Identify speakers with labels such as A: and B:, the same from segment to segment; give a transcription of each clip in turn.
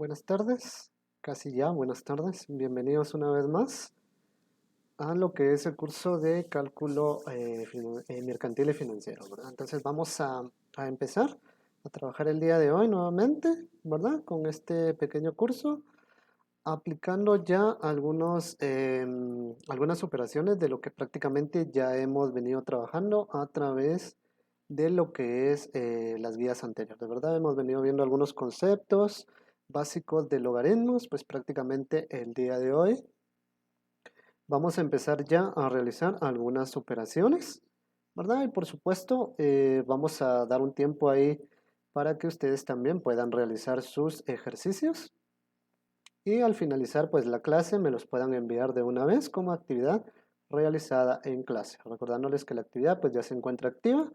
A: Buenas tardes, casi ya, buenas tardes. Bienvenidos una vez más a lo que es el curso de cálculo mercantil y financiero, ¿verdad? Entonces vamos a empezar a trabajar el día de hoy nuevamente, ¿verdad? Con este pequeño curso, aplicando ya algunas operaciones de lo que prácticamente ya hemos venido trabajando a través de lo que es las guías anteriores, ¿verdad? Hemos venido viendo algunos conceptos básicos de logaritmos, pues prácticamente el día de hoy vamos a empezar ya a realizar algunas operaciones, ¿verdad? Y por supuesto vamos a dar un tiempo ahí para que ustedes también puedan realizar sus ejercicios y al finalizar pues la clase me los puedan enviar de una vez como actividad realizada en clase, recordándoles que la actividad pues ya se encuentra activa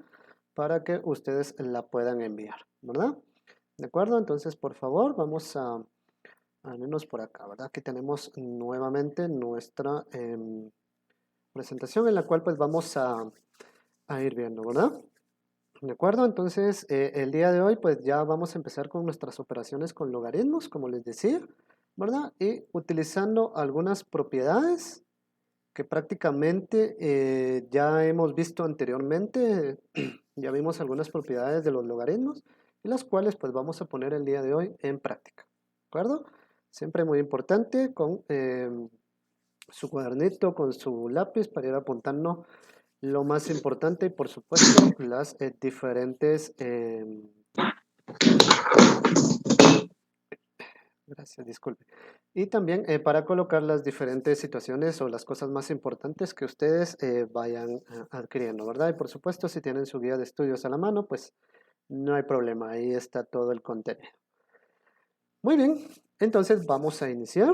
A: para que ustedes la puedan enviar, ¿verdad? ¿De acuerdo? Entonces, por favor, vamos al menos por acá, ¿verdad? Aquí tenemos nuevamente nuestra presentación en la cual pues vamos a ir viendo, ¿verdad? ¿De acuerdo? Entonces, el día de hoy pues ya vamos a empezar con nuestras operaciones con logaritmos, como les decía, ¿verdad? Y utilizando algunas propiedades que prácticamente ya hemos visto anteriormente, ya vimos algunas propiedades de los logaritmos y las cuales pues vamos a poner el día de hoy en práctica, ¿de acuerdo? Siempre muy importante con su cuadernito, con su lápiz para ir apuntando lo más importante y por supuesto las diferentes, gracias, disculpe. Y también para colocar las diferentes situaciones o las cosas más importantes que ustedes vayan adquiriendo, ¿verdad? Y por supuesto, si tienen su guía de estudios a la mano, pues no hay problema, ahí está todo el contenido. Muy bien, entonces vamos a iniciar.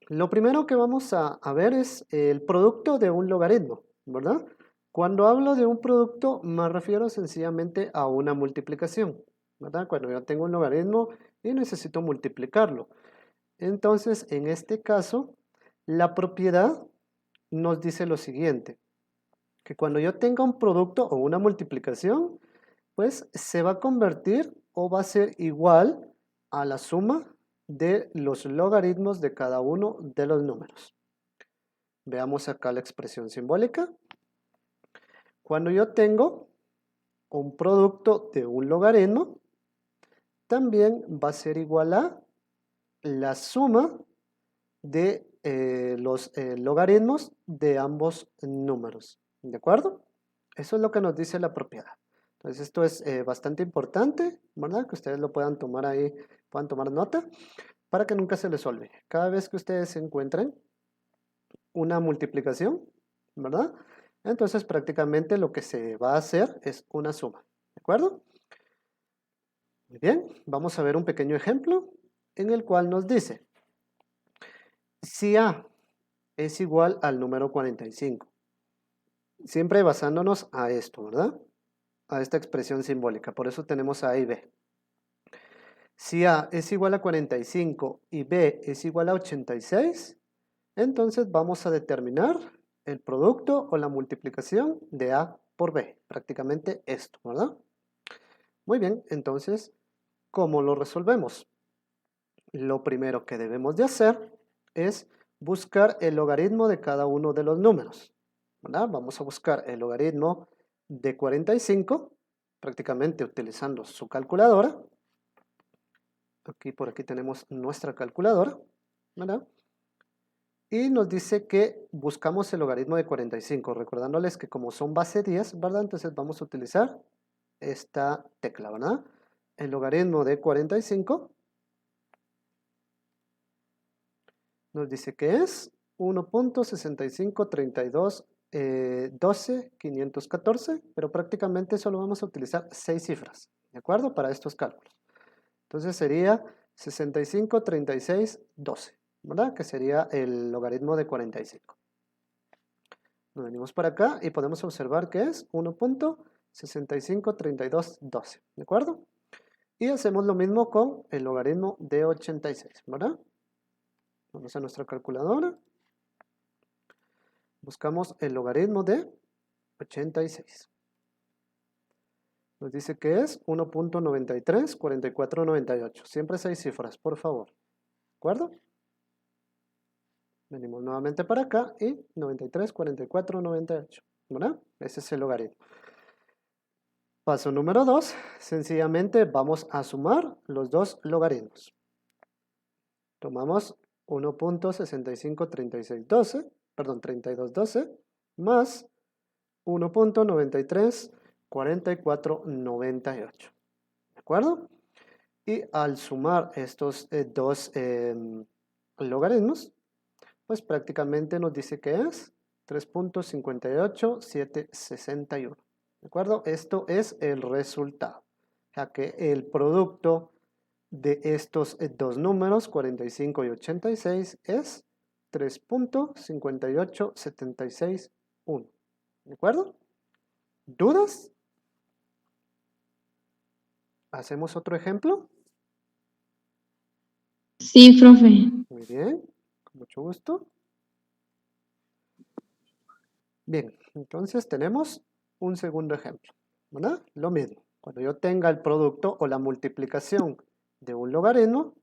A: Lo primero que vamos a ver es el producto de un logaritmo, ¿verdad? Cuando hablo de un producto, me refiero sencillamente a una multiplicación, ¿verdad? Cuando yo tengo un logaritmo y necesito multiplicarlo. Entonces, en este caso, la propiedad nos dice lo siguiente, que cuando yo tenga un producto o una multiplicación, pues se va a convertir o va a ser igual a la suma de los logaritmos de cada uno de los números. Veamos acá la expresión simbólica. Cuando yo tengo un producto de un logaritmo, también va a ser igual a la suma de los logaritmos de ambos números. ¿De acuerdo? Eso es lo que nos dice la propiedad. Entonces esto es bastante importante, ¿verdad? Que ustedes lo puedan tomar ahí, puedan tomar nota, para que nunca se les olvide. Cada vez que ustedes encuentren una multiplicación, ¿verdad? Entonces prácticamente lo que se va a hacer es una suma, ¿de acuerdo? Muy bien, vamos a ver un pequeño ejemplo en el cual nos dice, si A es igual al número 45, siempre basándonos a esto, ¿verdad? A esta expresión simbólica, por eso tenemos A y B. Si A es igual a 45 y B es igual a 86, entonces vamos a determinar el producto o la multiplicación de A por B, prácticamente esto, ¿verdad? Muy bien, entonces, ¿cómo lo resolvemos? Lo primero que debemos de hacer es buscar el logaritmo de cada uno de los números, ¿verdad? Vamos a buscar el logaritmo de 45, prácticamente utilizando su calculadora. Aquí por aquí tenemos nuestra calculadora, ¿verdad? Y nos dice que buscamos el logaritmo de 45, recordándoles que como son base 10, ¿verdad? Entonces vamos a utilizar esta tecla, ¿verdad? El logaritmo de 45 nos dice que es 1.6532 12 514, pero prácticamente solo vamos a utilizar 6 cifras, ¿de acuerdo? Para estos cálculos. Entonces sería 65 36 12, ¿verdad? Que sería el logaritmo de 45. Nos venimos para acá y podemos observar que es 1.6532 12, ¿de acuerdo? Y hacemos lo mismo con el logaritmo de 86, ¿verdad? Vamos a nuestra calculadora. Buscamos el logaritmo de 86. Nos dice que es 1.934498. Siempre 6 cifras, por favor. ¿De acuerdo? Venimos nuevamente para acá y 934498. ¿Verdad? Ese es el logaritmo. Paso número 2. Sencillamente vamos a sumar los dos logaritmos. Tomamos 1.653612, perdón, 3212 más 1.934498. ¿De acuerdo? Y al sumar estos dos logaritmos, pues prácticamente nos dice que es 3.58761. ¿De acuerdo? Esto es el resultado. Ya que el producto de estos dos números, 45 y 86, es 3.58761. ¿De acuerdo? ¿Dudas? ¿Hacemos otro ejemplo?
B: Sí, profe.
A: Muy bien, con mucho gusto. Bien, entonces tenemos un segundo ejemplo, ¿verdad? Lo mismo, cuando yo tenga el producto o la multiplicación de un logaritmo,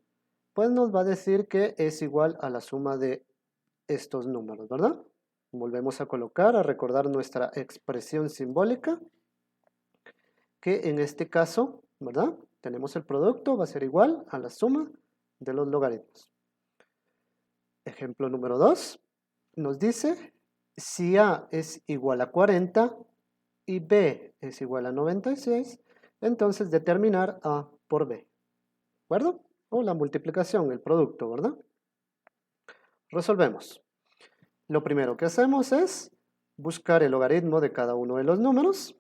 A: pues nos va a decir que es igual a la suma de estos números, ¿verdad? Volvemos a colocar, a recordar nuestra expresión simbólica, que en este caso, ¿verdad? Tenemos el producto, va a ser igual a la suma de los logaritmos. Ejemplo número 2, nos dice si A es igual a 40 y B es igual a 96, entonces determinar A por B, ¿de acuerdo? O la multiplicación, el producto, ¿verdad? Resolvemos. Lo primero que hacemos es buscar el logaritmo de cada uno de los números,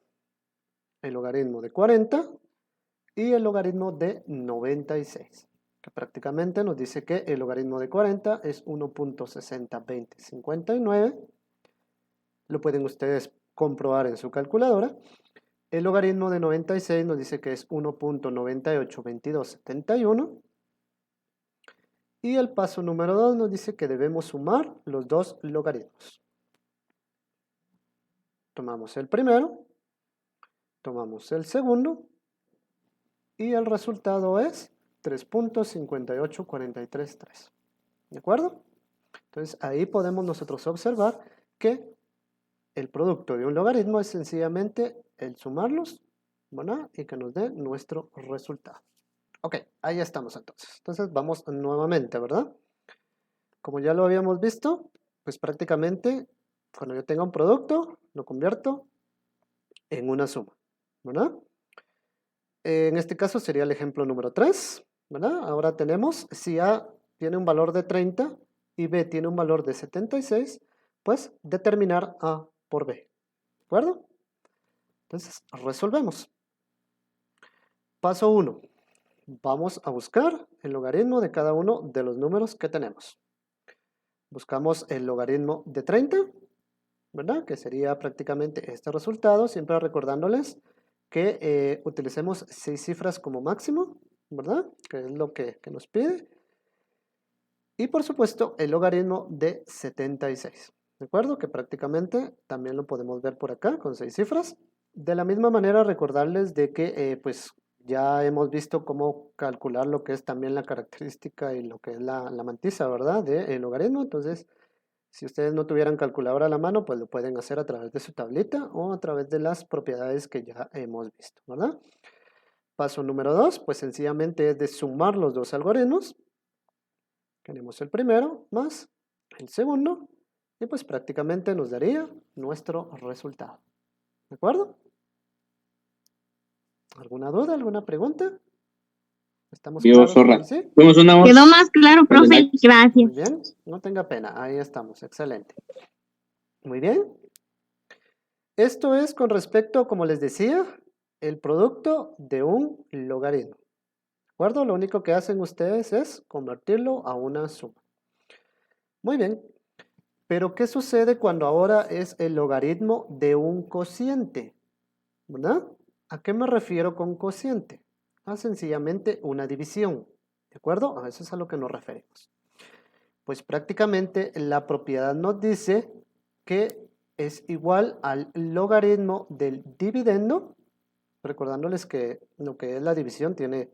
A: el logaritmo de 40 y el logaritmo de 96, que prácticamente nos dice que el logaritmo de 40 es 1.602059. Lo pueden ustedes comprobar en su calculadora. El logaritmo de 96 nos dice que es 1.982271. Y el paso número 2 nos dice que debemos sumar los dos logaritmos. Tomamos el primero, tomamos el segundo, y el resultado es 3.58433. ¿De acuerdo? Entonces ahí podemos nosotros observar que el producto de un logaritmo es sencillamente el sumarlos, ¿verdad? Y que nos dé nuestro resultado. Ok, ahí estamos entonces. Entonces vamos nuevamente, ¿verdad? Como ya lo habíamos visto, pues prácticamente cuando yo tenga un producto, lo convierto en una suma, ¿verdad? En este caso sería el ejemplo número 3, ¿verdad? Ahora tenemos, si A tiene un valor de 30 y B tiene un valor de 76, pues determinar A por B, ¿de acuerdo? Entonces, resolvemos. Paso 1. Vamos a buscar el logaritmo de cada uno de los números que tenemos. Buscamos el logaritmo de 30, ¿verdad? Que sería prácticamente este resultado, siempre recordándoles que utilicemos 6 cifras como máximo, ¿verdad? Que es lo que nos pide. Y por supuesto el logaritmo de 76, ¿de acuerdo? Que prácticamente también lo podemos ver por acá con 6 cifras. De la misma manera recordarles de que pues ya hemos visto cómo calcular lo que es también la característica y lo que es la mantisa, ¿verdad? Del logaritmo. Entonces, si ustedes no tuvieran calculadora a la mano, pues lo pueden hacer a través de su tablita o a través de las propiedades que ya hemos visto, ¿verdad? Paso número 2, pues sencillamente es de sumar los dos algoritmos. Tenemos el primero más el segundo y pues prácticamente nos daría nuestro resultado. ¿De acuerdo? ¿Alguna duda, alguna pregunta? ¿Estamos claros hasta ahí? ¿Sí?
B: Quedó más claro, profe. Gracias.
A: Muy bien, no tenga pena, ahí estamos, excelente. Muy bien. Esto es con respecto, como les decía, el producto de un logaritmo. ¿De acuerdo? Lo único que hacen ustedes es convertirlo a una suma. Muy bien. Pero ¿qué sucede cuando ahora es el logaritmo de un cociente? ¿Verdad? ¿A qué me refiero con cociente? A sencillamente una división. ¿De acuerdo? A eso es a lo que nos referimos. Pues prácticamente la propiedad nos dice que es igual al logaritmo del dividendo, recordándoles que lo que es la división tiene,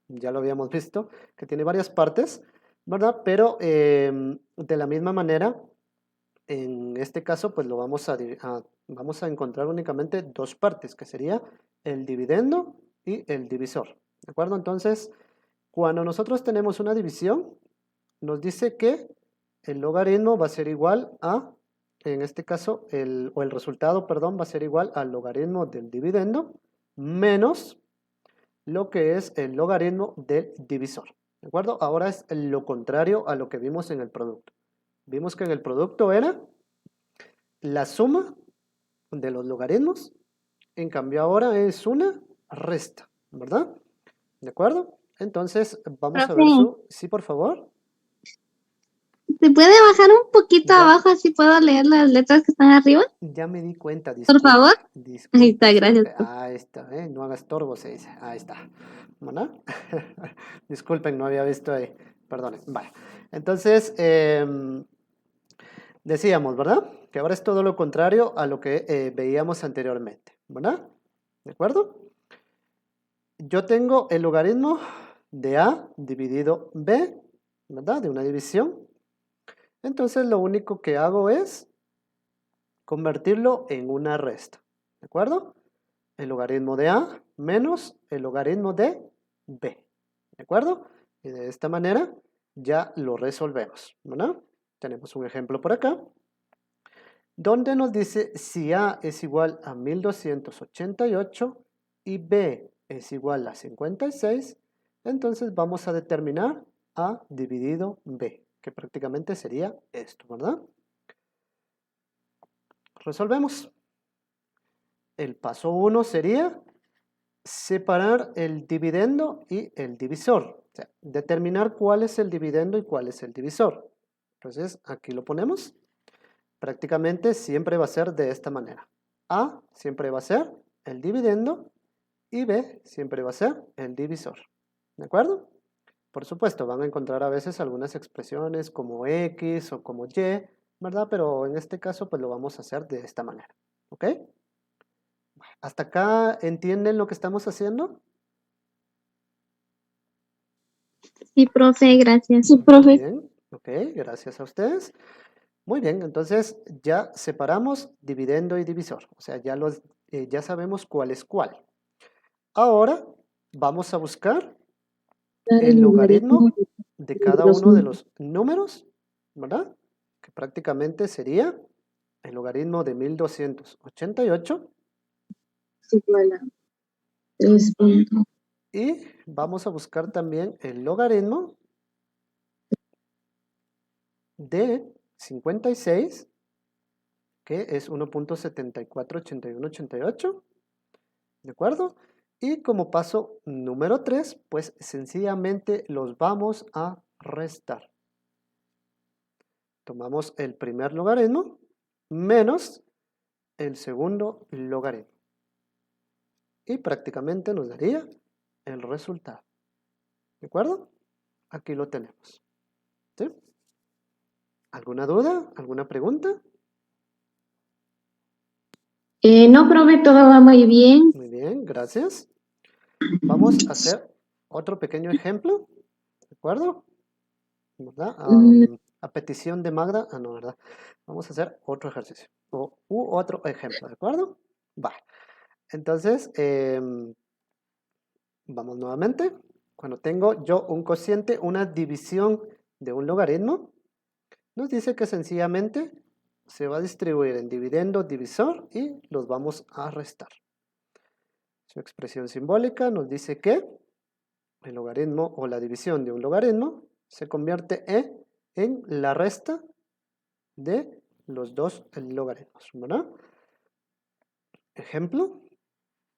A: ya lo habíamos visto, que tiene varias partes, ¿verdad? Pero de la misma manera, en este caso, pues lo vamos a encontrar únicamente dos partes, que sería el dividendo y el divisor, ¿de acuerdo? Entonces, cuando nosotros tenemos una división, nos dice que el logaritmo va a ser igual a, en este caso, el resultado, perdón, va a ser igual al logaritmo del dividendo menos lo que es el logaritmo del divisor, ¿de acuerdo? Ahora es lo contrario a lo que vimos en el producto. Vimos que en el producto era la suma de los logaritmos, en cambio ahora es una resta, ¿verdad? ¿De acuerdo? Entonces vamos a ver
B: Profe,
A: su... Sí, por favor.
B: ¿se puede bajar un poquito
A: Ya,
B: abajo así puedo leer las letras que están arriba?
A: ya me di cuenta,
B: Por favor.
A: disculpe.
B: Ahí
A: Disculpe,
B: está, gracias,
A: disculpe.
B: profe.
A: Ahí está, ¿eh? No haga estorbo, se dice. Ahí está. ¿Verdad? Disculpen, no había visto ahí. Perdonen. Vale. Entonces, decíamos, ¿verdad? Que ahora es todo lo contrario a lo que veíamos anteriormente, ¿verdad? ¿De acuerdo? Yo tengo el logaritmo de A dividido B, ¿verdad? De una división. Entonces, lo único que hago es convertirlo en una resta, ¿de acuerdo? El logaritmo de A menos el logaritmo de B, ¿de acuerdo? Y de esta manera ya lo resolvemos, ¿verdad? Tenemos un ejemplo por acá, donde nos dice si A es igual a 1288 y B es igual a 56, entonces vamos a determinar A dividido B, que prácticamente sería esto, ¿verdad? Resolvemos. El paso 1 sería separar el dividendo y el divisor. O sea, determinar cuál es el dividendo y cuál es el divisor. Entonces, aquí lo ponemos. Prácticamente siempre va a ser de esta manera. A siempre va a ser el dividendo y B siempre va a ser el divisor. ¿De acuerdo? Por supuesto, van a encontrar a veces algunas expresiones como X o como Y, ¿verdad? Pero en este caso, pues lo vamos a hacer de esta manera. ¿Ok? ¿Hasta acá entienden lo que estamos haciendo?
B: Sí, profe, gracias.
C: Sí,
A: Muy
C: profe.
A: bien, ok, gracias a ustedes. Muy bien, entonces ya separamos dividendo y divisor, o sea, ya sabemos cuál es cuál. Ahora vamos a buscar el logaritmo de cada uno de los números, ¿verdad? Que prácticamente sería el logaritmo de 1288
C: igual a 3 punto.
A: y vamos a buscar también el logaritmo de 56, que es 1.748188, ¿de acuerdo? Y como paso número 3, pues sencillamente los vamos a restar. Tomamos el primer logaritmo menos el segundo logaritmo. Y prácticamente nos daría el resultado. ¿De acuerdo? Aquí lo tenemos. ¿Sí? ¿Alguna duda? ¿Alguna pregunta?
C: No, profe, todo va muy bien.
A: Muy bien, gracias. Vamos a hacer otro pequeño ejemplo. ¿De acuerdo? ¿Verdad? A petición de Magda, no, ¿verdad? Vamos a hacer otro ejercicio u otro ejemplo, ¿de acuerdo? Vale. Entonces, vamos nuevamente. Cuando tengo yo un cociente, una división de un logaritmo, nos dice que sencillamente se va a distribuir en dividendo, divisor y los vamos a restar. Su expresión simbólica nos dice que el logaritmo o la división de un logaritmo se convierte en la resta de los dos logaritmos, ¿verdad? Ejemplo,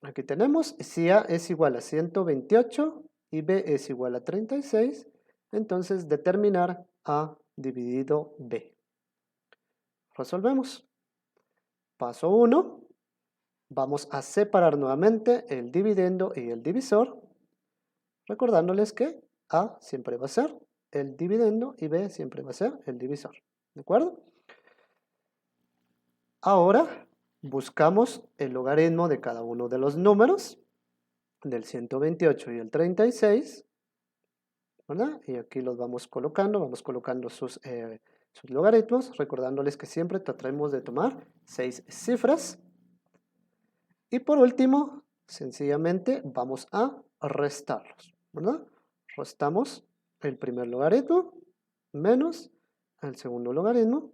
A: aquí tenemos, si A es igual a 128 y B es igual a 36, entonces determinar A dividido B. Resolvemos. Paso 1, vamos a separar nuevamente el dividendo y el divisor, recordándoles que A siempre va a ser el dividendo y B siempre va a ser el divisor, ¿de acuerdo? Ahora buscamos el logaritmo de cada uno de los números del 128 y el 36, ¿verdad? Y aquí los vamos colocando sus logaritmos, recordándoles que siempre trataremos de tomar 6 cifras. Y por último, sencillamente vamos a restarlos, ¿verdad? Restamos el primer logaritmo menos el segundo logaritmo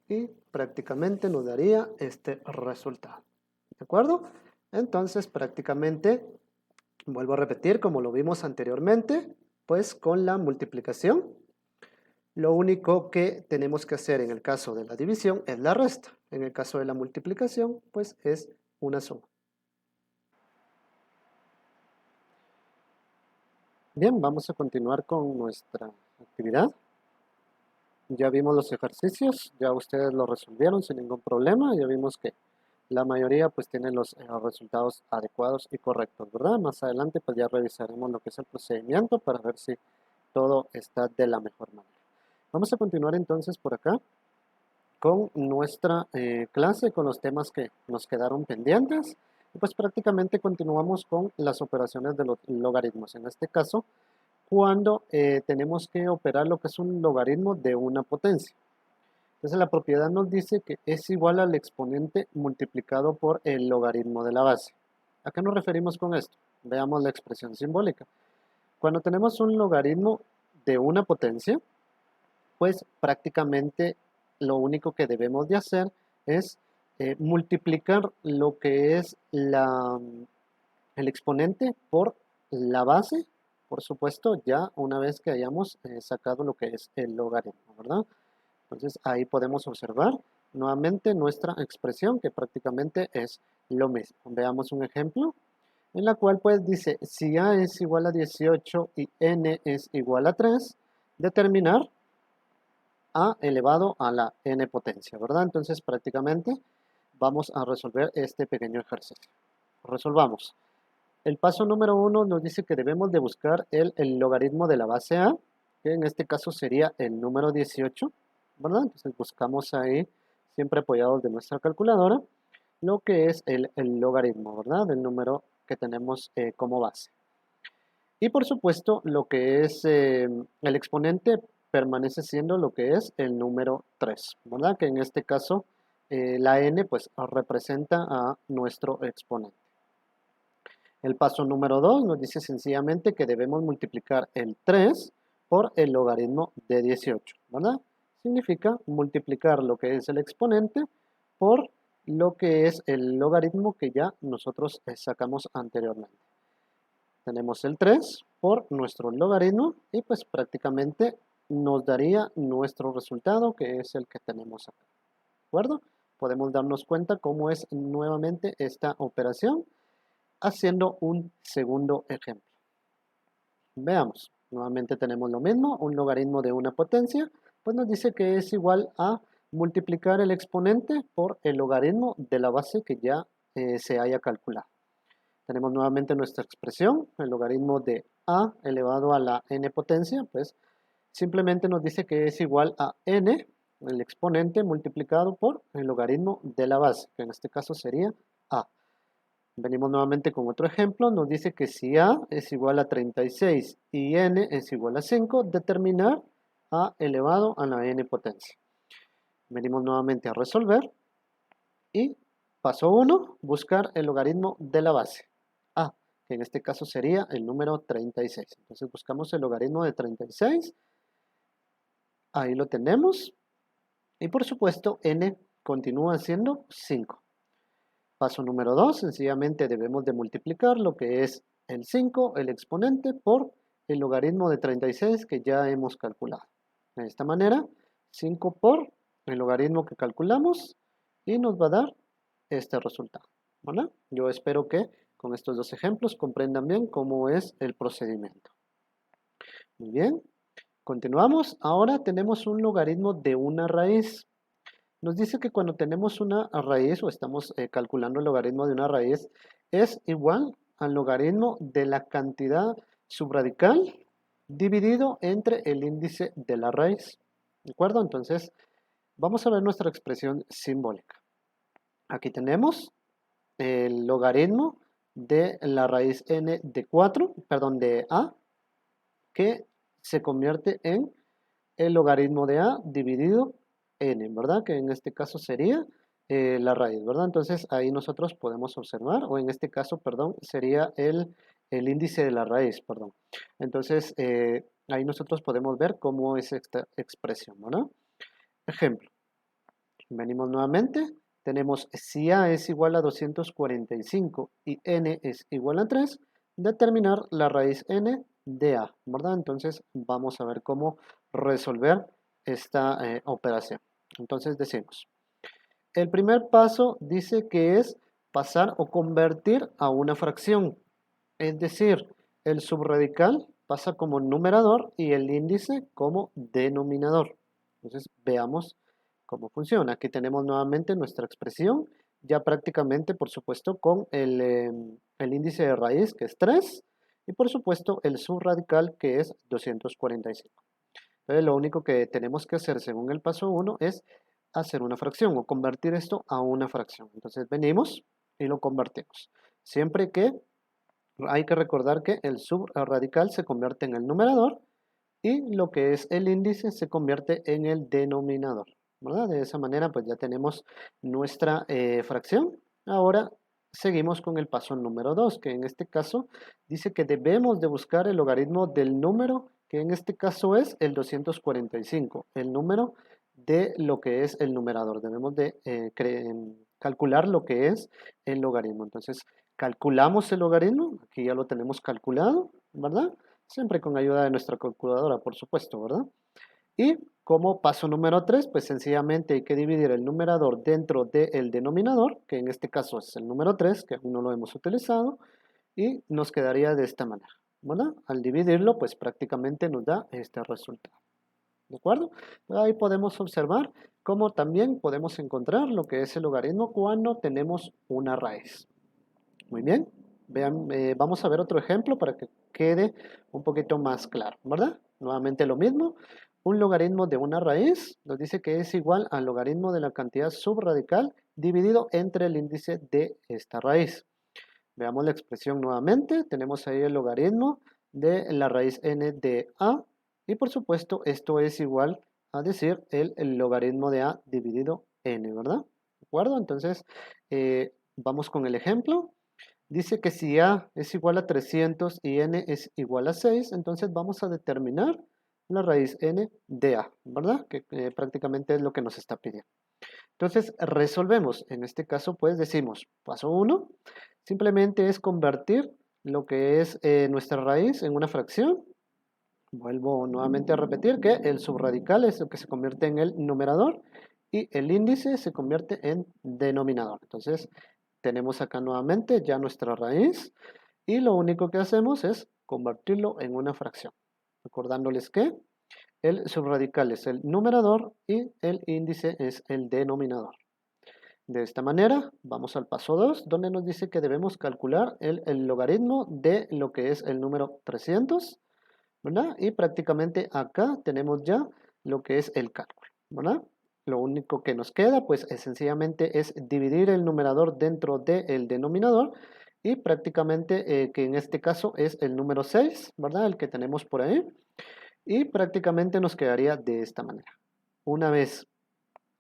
A: y prácticamente nos daría este resultado, ¿de acuerdo? Entonces prácticamente, vuelvo a repetir como lo vimos anteriormente, pues con la multiplicación, lo único que tenemos que hacer en el caso de la división es la resta. En el caso de la multiplicación, pues es una suma. Bien, vamos a continuar con nuestra actividad. Ya vimos los ejercicios, ya ustedes lo resolvieron sin ningún problema. Ya vimos que la mayoría pues tienen los resultados adecuados y correctos, ¿verdad? Más adelante pues ya revisaremos lo que es el procedimiento para ver si todo está de la mejor manera. Vamos a continuar entonces por acá con nuestra clase, con los temas que nos quedaron pendientes. Y pues prácticamente continuamos con las operaciones de los logaritmos. En este caso, cuando tenemos que operar lo que es un logaritmo de una potencia. Entonces la propiedad nos dice que es igual al exponente multiplicado por el logaritmo de la base. ¿A qué nos referimos con esto? Veamos la expresión simbólica. Cuando tenemos un logaritmo de una potencia, pues prácticamente lo único que debemos de hacer es multiplicar lo que es el exponente por la base, por supuesto, ya una vez que hayamos sacado lo que es el logaritmo, ¿verdad? Entonces ahí podemos observar nuevamente nuestra expresión que prácticamente es lo mismo. Veamos un ejemplo en la cual pues dice si a es igual a 18 y n es igual a 3, determinar a elevado a la n potencia, ¿verdad? Entonces prácticamente vamos a resolver este pequeño ejercicio. Resolvamos. El paso número 1 nos dice que debemos de buscar el logaritmo de la base a, que en este caso sería el número 18, ¿verdad? Entonces buscamos ahí, siempre apoyados de nuestra calculadora, lo que es el logaritmo, ¿verdad? Del número que tenemos como base. Y por supuesto, lo que es el exponente permanece siendo lo que es el número 3, ¿verdad? Que en este caso la n pues representa a nuestro exponente. El paso número 2 nos dice sencillamente que debemos multiplicar el 3 por el logaritmo de 18, ¿verdad? Significa multiplicar lo que es el exponente por lo que es el logaritmo que ya nosotros sacamos anteriormente. Tenemos el 3 por nuestro logaritmo y pues prácticamente nos daría nuestro resultado que es el que tenemos acá. ¿De acuerdo? Podemos darnos cuenta cómo es nuevamente esta operación haciendo un segundo ejemplo. Veamos, nuevamente tenemos lo mismo, un logaritmo de una potencia, pues nos dice que es igual a multiplicar el exponente por el logaritmo de la base que ya se haya calculado. Tenemos nuevamente nuestra expresión, el logaritmo de a elevado a la n potencia, pues simplemente nos dice que es igual a n, el exponente multiplicado por el logaritmo de la base, que en este caso sería a. Venimos nuevamente con otro ejemplo, nos dice que si a es igual a 36 y n es igual a 5, determinar a elevado a la n potencia. Venimos nuevamente a resolver y paso 1, buscar el logaritmo de la base, a, que en este caso sería el número 36. Entonces buscamos el logaritmo de 36, ahí lo tenemos, y por supuesto n continúa siendo 5. Paso número 2, sencillamente debemos de multiplicar lo que es el 5, el exponente, por el logaritmo de 36 que ya hemos calculado. De esta manera, 5 por el logaritmo que calculamos y nos va a dar este resultado, ¿vale? Yo espero que con estos dos ejemplos comprendan bien cómo es el procedimiento. Muy bien, continuamos. Ahora tenemos un logaritmo de una raíz. Nos dice que cuando tenemos una raíz o estamos calculando el logaritmo de una raíz es igual al logaritmo de la cantidad subradical dividido entre el índice de la raíz. ¿De acuerdo? Entonces, vamos a ver nuestra expresión simbólica. Aquí tenemos el logaritmo de la raíz n de 4, perdón, de a, que se convierte en el logaritmo de a dividido n, ¿verdad? Que en este caso sería la raíz, ¿verdad? Entonces ahí nosotros podemos observar, o en este caso, perdón, sería el índice de la raíz, perdón. Entonces ahí nosotros podemos ver cómo es esta expresión, ¿verdad? Ejemplo, venimos nuevamente, tenemos si a es igual a 245 y n es igual a 3, determinar la raíz n de a, ¿verdad? Entonces vamos a ver cómo resolver esta operación. Entonces decimos, el primer paso dice que es pasar o convertir a una fracción, es decir, el subradical pasa como numerador y el índice como denominador. Entonces veamos cómo funciona. Aquí tenemos nuevamente nuestra expresión, ya prácticamente, por supuesto, con el índice de raíz, que es 3, y por supuesto el subradical, que es 245. Entonces lo único que tenemos que hacer según el paso 1 es hacer una fracción o convertir esto a una fracción. Entonces venimos y lo convertimos. Siempre que hay que recordar que el subradical se convierte en el numerador y lo que es el índice se convierte en el denominador, ¿verdad? De esa manera pues ya tenemos nuestra fracción. Ahora seguimos con el paso número 2, que en este caso dice que debemos de buscar el logaritmo del número, que en este caso es el 245, el número de lo que es el numerador. Debemos de calcular lo que es el logaritmo. Entonces calculamos el logaritmo, aquí ya lo tenemos calculado, ¿verdad? Siempre con ayuda de nuestra calculadora, por supuesto, ¿verdad? Y como paso número 3, pues sencillamente hay que dividir el numerador dentro del denominador, que en este caso es el número 3, que aún no lo hemos utilizado, y nos quedaría de esta manera, ¿verdad? Al dividirlo, pues prácticamente nos da este resultado, ¿de acuerdo? Ahí podemos observar cómo también podemos encontrar lo que es el logaritmo cuando tenemos una raíz. Muy bien, vean, vamos a ver otro ejemplo para que quede un poquito más claro, ¿verdad? Nuevamente lo mismo, un logaritmo de una raíz nos dice que es igual al logaritmo de la cantidad subradical dividido entre el índice de esta raíz. Veamos la expresión nuevamente, tenemos ahí el logaritmo de la raíz n de a y por supuesto esto es igual a decir el logaritmo de a dividido n, ¿verdad? ¿De acuerdo? Entonces vamos con el ejemplo. Dice que si a es igual a 300 y n es igual a 6, entonces vamos a determinar la raíz n de a, ¿verdad? Que prácticamente es lo que nos está pidiendo. Entonces resolvemos. En este caso, pues decimos, paso 1, simplemente es convertir lo que es nuestra raíz en una fracción. Vuelvo nuevamente a repetir que el subradical es el que se convierte en el numerador y el índice se convierte en denominador. Entonces tenemos acá nuevamente ya nuestra raíz y lo único que hacemos es convertirlo en una fracción. Recordándoles que el subradical es el numerador y el índice es el denominador. De esta manera, vamos al paso 2, donde nos dice que debemos calcular el logaritmo de lo que es el número 300, ¿verdad? Y prácticamente acá tenemos ya lo que es el cálculo, ¿verdad? Lo único que nos queda, pues, sencillamente es dividir el numerador dentro del denominador y prácticamente, que en este caso es el número 6, ¿verdad? El que tenemos por ahí. Y prácticamente nos quedaría de esta manera. Una vez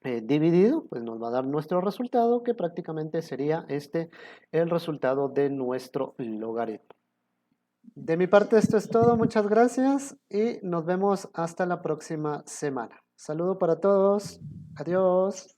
A: dividido, pues nos va a dar nuestro resultado, que prácticamente sería este el resultado de nuestro logaritmo. De mi parte esto es todo, muchas gracias y nos vemos hasta la próxima semana. Saludo para todos, adiós.